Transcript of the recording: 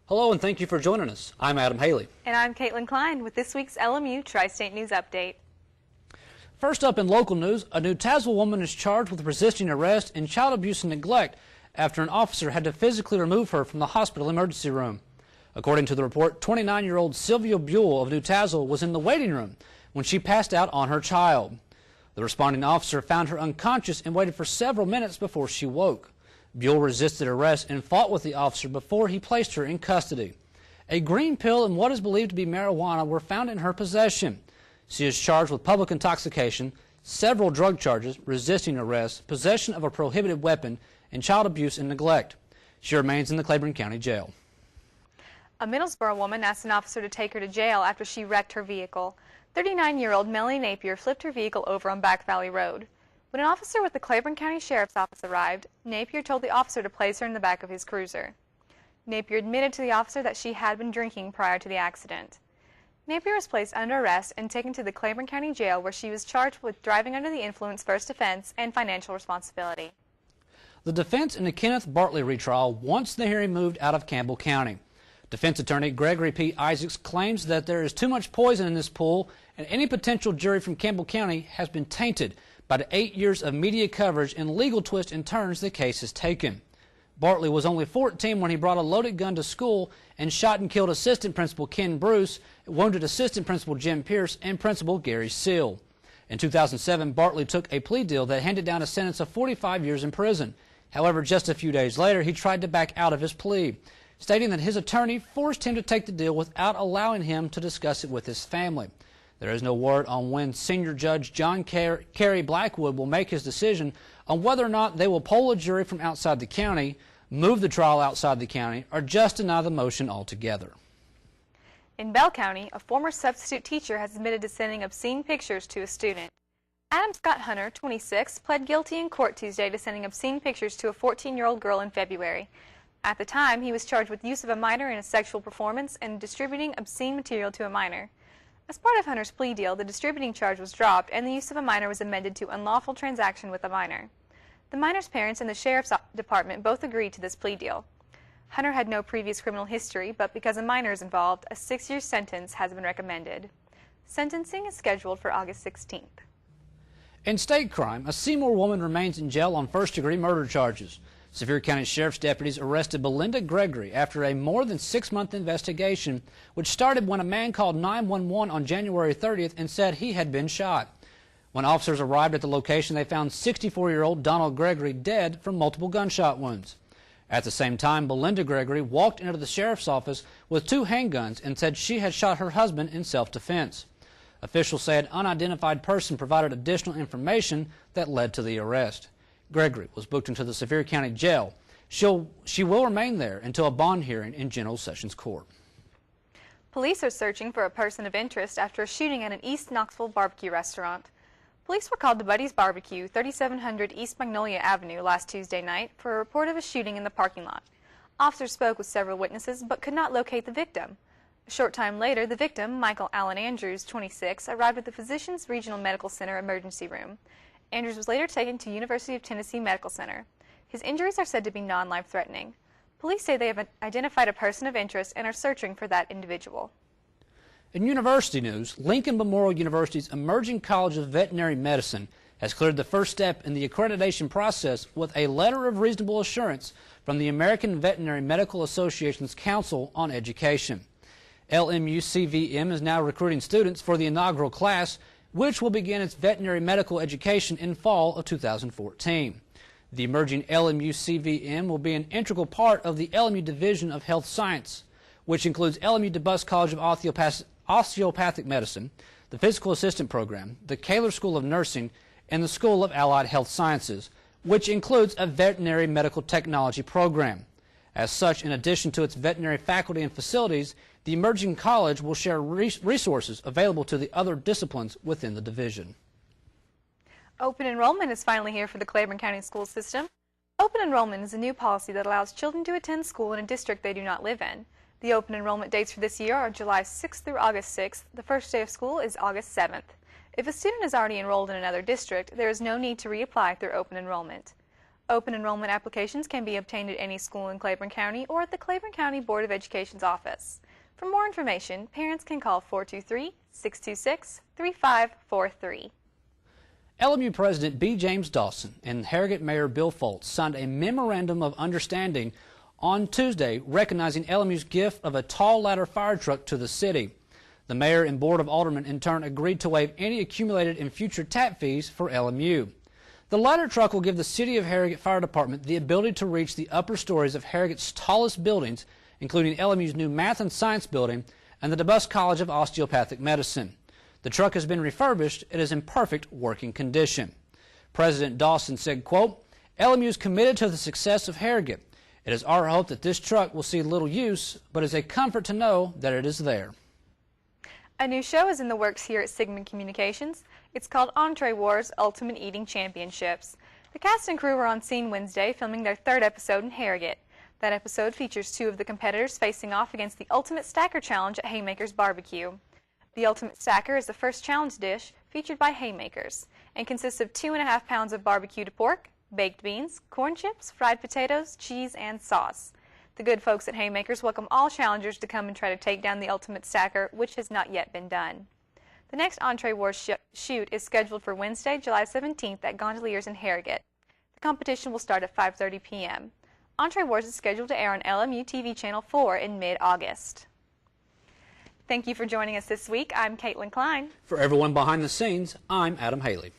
Hello and thank you for joining us. I'm Adam Haley. And I'm Caitlin Klein with this week's LMU Tri-State News Update. First up in local news, a New Tazewell woman is charged with resisting arrest and child abuse and neglect after an officer had to physically remove her from the hospital emergency room. According to the report, 29-year-old Sylvia Buell of New Tazewell was in the waiting room when she passed out on her child. The responding officer found her unconscious and waited for several minutes before she woke. Buell resisted arrest and fought with the officer before he placed her in custody. A green pill and what is believed to be marijuana were found in her possession. She is charged with public intoxication, several drug charges, resisting arrest, possession of a prohibited weapon, and child abuse and neglect. She remains in the Claiborne County Jail. A Middlesboro woman asked an officer to take her to jail after she wrecked her vehicle. 39-year-old Melanie Napier flipped her vehicle over on Back Valley Road. When an officer with the Claiborne County Sheriff's Office arrived, Napier told the officer to place her in the back of his cruiser. Napier admitted to the officer that she had been drinking prior to the accident. Napier was placed under arrest and taken to the Claiborne County Jail, where she was charged with driving under the influence first offense and financial responsibility. The defense in the Kenneth Bartley retrial wants the hearing moved out of Campbell County. Defense attorney Gregory P. Isaacs claims that there is too much poison in this pool and any potential jury from Campbell County has been tainted by the 8 years of media coverage and legal twists and turns the case has taken. Bartley was only 14 when he brought a loaded gun to school and shot and killed Assistant Principal Ken Bruce, wounded Assistant Principal Jim Pierce, and Principal Gary Seal. In 2007, Bartley took a plea deal that handed down a sentence of 45 years in prison. However, just a few days later, he tried to back out of his plea, stating that his attorney forced him to take the deal without allowing him to discuss it with his family. There is no word on when Senior Judge John Carey Blackwood will make his decision on whether or not they will poll a jury from outside the county, move the trial outside the county, or just deny the motion altogether. In Bell County, a former substitute teacher has admitted to sending obscene pictures to a student. Adam Scott Hunter, 26, pled guilty in court Tuesday to sending obscene pictures to a 14-year-old girl in February. At the time, he was charged with use of a minor in a sexual performance and distributing obscene material to a minor. As part of Hunter's plea deal, the distributing charge was dropped and the use of a minor was amended to unlawful transaction with a minor. The minor's parents and the Sheriff's Department both agreed to this plea deal. Hunter had no previous criminal history, but because a minor is involved, a 6-year sentence has been recommended. Sentencing is scheduled for August 16th. In state crime, a Seymour woman remains in jail on first-degree murder charges. Sevier County Sheriff's deputies arrested Belinda Gregory after a more than 6-month investigation, which started when a man called 911 on January 30th and said he had been shot. When officers arrived at the location, they found 64-year-old Donald Gregory dead from multiple gunshot wounds. At the same time, Belinda Gregory walked into the sheriff's office with 2 handguns and said she had shot her husband in self-defense. Officials say an unidentified person provided additional information that led to the arrest. Gregory was booked into the Sevier County Jail. She will remain there until a bond hearing in General Sessions Court. Police are searching for a person of interest after a shooting at an East Knoxville barbecue restaurant. Police were called to Buddy's Barbecue, 3700 East Magnolia Avenue last Tuesday night for a report of a shooting in the parking lot. Officers spoke with several witnesses but could not locate the victim. A short time later, the victim, Michael Allen Andrews, 26, arrived at the Physicians Regional Medical Center emergency room. Andrews was later taken to University of Tennessee Medical Center. His injuries are said to be non-life-threatening. Police say they have identified a person of interest and are searching for that individual. In university news, Lincoln Memorial University's Emerging College of Veterinary Medicine has cleared the first step in the accreditation process with a letter of reasonable assurance from the American Veterinary Medical Association's Council on Education. LMU-CVM is now recruiting students for the inaugural class, which will begin its veterinary medical education in fall of 2014. The emerging LMU-CVM will be an integral part of the LMU Division of Health Science, which includes LMU DeBus College of Osteopathic Medicine, the Physical Assistant Program, the Kaler School of Nursing, and the School of Allied Health Sciences, which includes a veterinary medical technology program. As such, in addition to its veterinary faculty and facilities, the emerging college will share resources available to the other disciplines within the division. Open enrollment is finally here for the Claiborne County school system. Open enrollment is a new policy that allows children to attend school in a district they do not live in. The open enrollment dates for this year are July 6th through August 6th. The first day of school is August 7th. If a student is already enrolled in another district, there is no need to reapply through open enrollment. Open enrollment applications can be obtained at any school in Claiborne County or at the Claiborne County Board of Education's office. For more information, parents can call 423-626-3543. LMU President B. James Dawson and Harrogate Mayor Bill Foltz signed a memorandum of understanding on Tuesday recognizing LMU's gift of a tall ladder fire truck to the city. The mayor and board of aldermen in turn agreed to waive any accumulated and future tap fees for LMU. The ladder truck will give the City of Harrogate Fire Department the ability to reach the upper stories of Harrogate's tallest buildings, including LMU's new Math and Science building and the DeBusk College of Osteopathic Medicine. The truck has been refurbished. It is in perfect working condition. President Dawson said, quote, LMU is committed to the success of Harrogate. It is our hope that this truck will see little use, but it is a comfort to know that it is there. A new show is in the works here at Sigmund Communications. It's called Entree Wars Ultimate Eating Championships. The cast and crew were on scene Wednesday filming their third episode in Harrogate. That episode features two of the competitors facing off against the Ultimate Stacker Challenge at Haymakers Barbecue. The Ultimate Stacker is the first challenge dish featured by Haymakers and consists of 2.5 pounds of barbecued pork, baked beans, corn chips, fried potatoes, cheese, and sauce. The good folks at Haymakers welcome all challengers to come and try to take down the Ultimate Stacker, which has not yet been done. The next Entree Wars shoot is scheduled for Wednesday, July 17th at Gondoliers in Harrogate. The competition will start at 5:30 p.m. Entree Wars is scheduled to air on LMU-TV Channel 4 in mid-August. Thank you for joining us this week. I'm Caitlin Klein. For everyone behind the scenes, I'm Adam Haley.